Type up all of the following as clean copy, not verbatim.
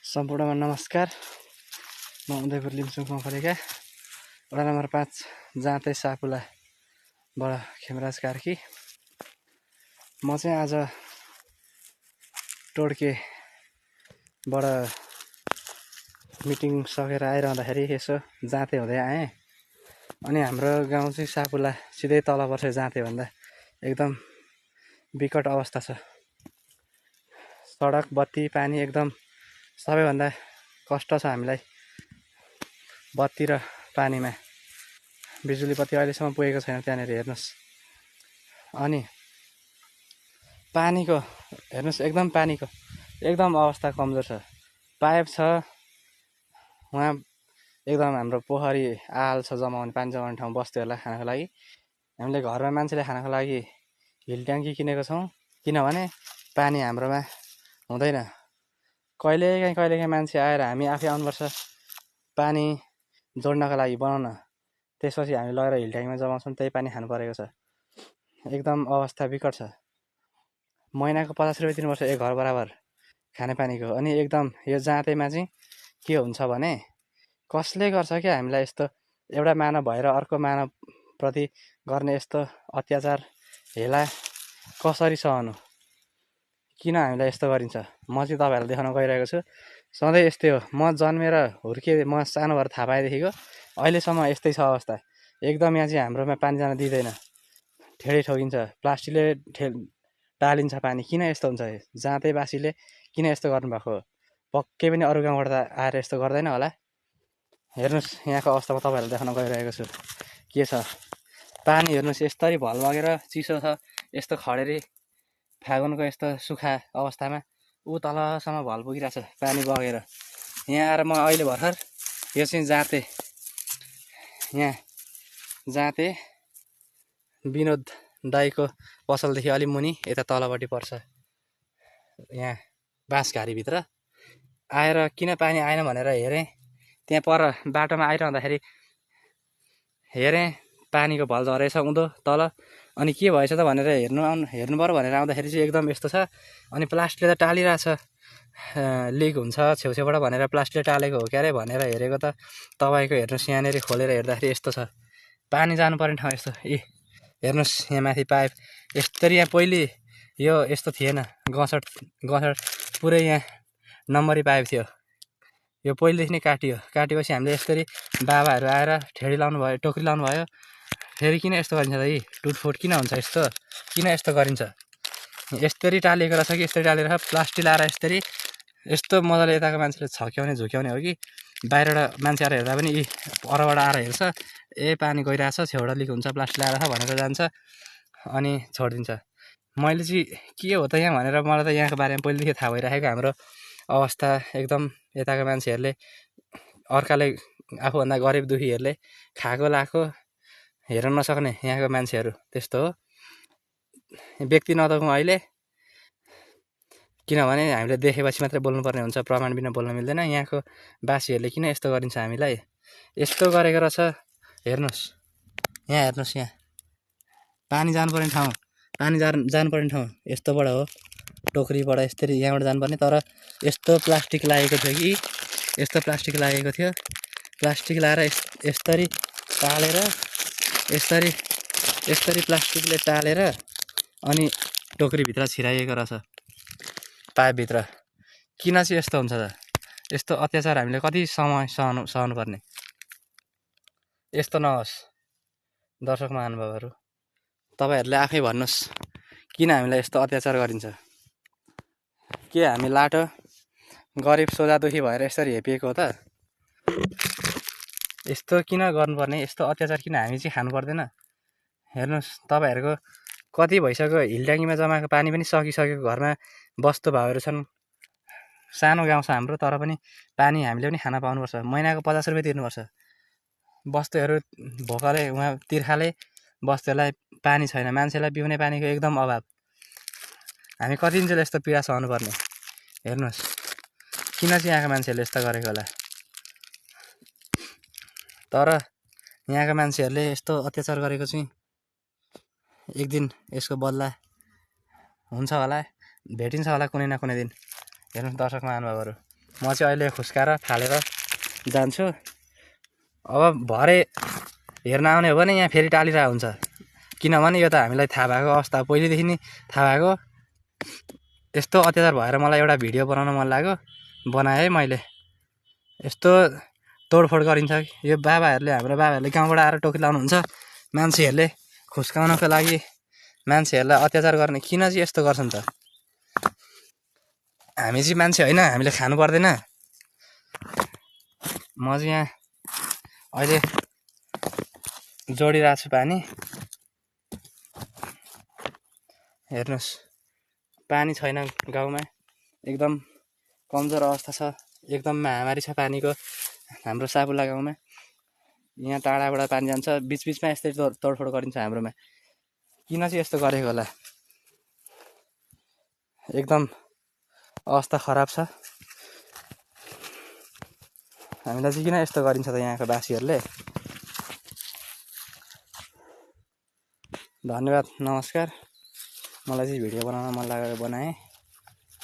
सम्पूर्णमा नमस्कार। म उदयपुर लिम्चुङ गाउँपालिका वडा नम्बर 5 जाँते सापुलाबाट खेमराज कार्की। म चाहिँ आज टोड्केबाट मिटिङ सकेर आइरहँदाखेरि यसो जाँते हुँदै आएँ। अनि हाम्रो गाउँ चाहिँ सापुला सिधै तल पर्छ जाँते भन्दा एकदम विकट अवस्था छ। सडक बत्ती पानी एकदम सबैभन्दा कष्ट छ हामीलाई बत्ती र पानीमा। बिजुली बत्ती अहिलेसम्म पुगेको छैन त्यहाँनिर हेर्नुहोस्। अनि पानीको हेर्नुहोस् पानीको एकदम अवस्था कमजोर छ। पाइप छ उहाँ एकदम हाम्रो पोखरी आल छ जमाउने पानी जमाउने ठाउँ बस्तीहरूलाई खानको लागि। हामीले घरमा मान्छेले खानको लागि हिल ट्याङ्की किनेको छौँ किनभने पानी हाम्रोमा हुँदैन। कहिलेकाहीँ मान्छे आएर हामी आफै आउनुपर्छ पानी जोड्नको लागि बनाउन। त्यसपछि हामी लगेर हिल ट्याङ्कीमा जमाउँछौँ, त्यही पानी खानु परेको छ। एकदम अवस्था विकट छ। महिनाको 50 रुपियाँ दिनुपर्छ एक घर बराबर खानेपानीको। अनि एकदम यो जाँतेमा चाहिँ के हुन्छ भने कसले गर्छ क्या हामीलाई यस्तो एउटा मानव भएर अर्को मानवप्रति गर्ने यस्तो अत्याचार हेला कसरी सहनु? किन हामीलाई यस्तो गरिन्छ? म चाहिँ तपाईँहरूलाई देखाउन गइरहेको छु। सधैँ यस्तै हो। म जन्मेर म सानो भएर थाहा पाएदेखिको अहिलेसम्म यस्तै छ अवस्था। एकदम यहाँ चाहिँ हाम्रोमा पानी जान दिँदैन, ठेडी ठोकिन्छ, प्लास्टिकले टालिन्छ पानी। किन यस्तो हुन्छ? जाँतेवासीले किन यस्तो गर्नुभएको हो? पक्कै पनि अरू गाउँबाट त आएर यस्तो गर्दैन होला। हेर्नुहोस् यहाँको अवस्था म तपाईँहरूलाई देखाउन गइरहेको छु के छ। पानी हेर्नुहोस् यसरी भल बगेर चिसो छ। यस्तो खडेरी फागुनको यस्तो सुक्खा अवस्थामा ऊ तलसम्म भल पुगिरहेछ पानी बगेर। यहाँ आएर म अहिले भर्खर यो चाहिँ यहाँ जाँते विनोद दाईको पसलदेखि अलि मुनि यता तलपट्टि पर्छ यहाँ बाँसघारीभित्र आएर किन पानी आएन भनेर हेरेँ। त्यहाँ पर बाटोमा आइरहँदाखेरि हेरेँ पानीको भल झरेछ उँधो तल। अनि के भएछ त भनेर हेर्नु पर्यो भनेर आउँदाखेरि चाहिँ एकदम यस्तो छ। अनि प्लास्टिकले त टालिरहेछ, लिक हुन्छ छेउछेउबाट भनेर प्लास्टिकले टालेको हो क्यारे भनेर हेरेको त तपाईँको हेर्नुहोस् यहाँनिर खोलेर हेर्दाखेरि यस्तो छ। पानी जानुपर्ने ठाउँ यस्तो। हेर्नुहोस् यहाँ माथि पाइप यस्तरी यहाँ पहिले यो यस्तो थिएन। गसट पुरै यहाँ नम्बरी पाइप थियो। यो पहिलेदेखि नै काटिएपछि हामीले यसरी बाबाहरू आएर ठेडी लाउनु भयो, टोकरी लाउनु भयो। फेरि किन यस्तो गरिन्छ त? टुटफुट किन हुन्छ यस्तो? किन यस्तो गरिन्छ? यस्तरी टालिएको रहेछ कि यस्तरी टालेर प्लास्टिक लाएर यस्तो मजाले यताको मान्छेले छक्याउने झुक्याउने हो कि बाहिरबाट मान्छे आएर हेर्दा पनि परबाट आएर हेर्छ पानी गइरहेछ छेउबाट लिक हुन्छ प्लास्टिक लाएर भनेर जान्छ अनि छोडिदिन्छ। मैले चाहिँ के हो त यहाँ भनेर मलाई त यहाँको बारेमा पहिलेदेखि थाहा भइराखेको। हाम्रो अवस्था एकदम यताको मान्छेहरूले अर्काले आफूभन्दा गरिब दुखीहरूले खाएको लाएको हेर्न नसक्ने यहाँको मान्छेहरू त्यस्तो हो। व्यक्ति नदेखाउँ अहिले, किनभने हामीले देखेपछि मात्रै बोल्नुपर्ने हुन्छ, प्रमाण बिना बोल्न मिल्दैन। यहाँको बासीहरूले किन यस्तो गरिन्छ हामीलाई? यस्तो गरेको रहेछ। हेर्नुहोस् यहाँ पानी जानुपर्ने ठाउँ यस्तोबाट हो, टोकरीबाट यस्तरी यहाँबाट जानुपर्ने। तर यस्तो प्लास्टिक लागेको थियो कि प्लास्टिक लाएर यस्तरी टालेर यस्तरी प्लास्टिकले टालेर अनि टोकरीभित्र छिराइएको रहेछ पाइपभित्र। किन चाहिँ यस्तो हुन्छ त? यस्तो अत्याचार हामीले कति समय सहनु पर्ने? यस्तो नहोस्। दर्शक महानुभावहरू तपाईँहरूले आफै भन्नुहोस् किन हामीलाई यस्तो अत्याचार गरिन्छ? के हामी लाटो गरिब सोझा दुखी भएर यसरी हेपिएको हो त? यस्तो किन गर्नुपर्ने? यस्तो अत्याचार किन हामी चाहिँ खानु पर्दैन? हेर्नुहोस् तपाईँहरूको कति भइसक्यो हिल ट्याङ्कीमा जमाएको पानी पनि सकिसकेको घरमा वस्तु भाउहरू छन्। सानो गाउँ छ हाम्रो, तर पनि पानी हामीले पनि खान पाउनुपर्छ। महिनाको 50 रुपियाँ तिर्नुपर्छ। बस्तीहरू भोकले उहाँ तिर्खाले बस्तीहरूलाई पानी छैन, मान्छेलाई पिउने पानीको एकदम अभाव। हामी कति दिनसम्म यस्तो पीडा सहनु पर्ने? हेर्नुहोस् किन चाहिँ यहाँको मान्छेहरूले यस्तो गरेको होला? तर यहाँका मान्छेहरूले यस्तो अत्याचार गरेको चाहिँ एक दिन यसको बदला हुन्छ होला, भेटिन्छ होला कुनै न कुनै दिन। हेर्नुहोस् दर्शक महानुभावहरू, म चाहिँ अहिले खुस्काएर फालेर जान्छु। अब भरे हेर्न आउने हो भने यहाँ फेरि टालिरहेको हुन्छ, किनभने यो त हामीलाई थाहा भएको अवस्था, पहिलेदेखि नै थाहा भएको। यस्तो अत्याचार भएर मलाई एउटा भिडियो बनाउन मन लाग्यो, बनाएँ मैले। यस्तो तोडफोड गरिन्छ यो बाबाहरूले, हाम्रो बाबाहरूले गाउँबाट आएर टोकी लाउनुहुन्छ, मान्छेहरूले खुस्काउनको लागि मान्छेहरूलाई अत्याचार गर्ने। किन चाहिँ यस्तो गर्छन् त? हामी चाहिँ मान्छे होइन, हामीले खानु पर्दैन? म चाहिँ यहाँ अहिले जोडिरहेको छु पानी। हेर्नुहोस्, पानी छैन गाउँमा, एकदम कमजोर अवस्था छ, एकदम महामारी छ पानीको हाम्रो सापुला गाउँमा। यहाँ टाढाबाट पानी जान्छ, बिचबिचमा यस्तै तोडफोड गरिन्छ हाम्रोमा। किन चाहिँ यस्तो गरेको होला? एकदम अवस्था खराब छ। हामीलाई चाहिँ किन यस्तो गरिन्छ त यहाँको बासीहरूले? धन्यवाद, नमस्कार। मलाई चाहिँ भिडियो बनाउन मन लागेर बनाएँ।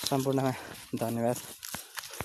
सम्पूर्णमा धन्यवाद।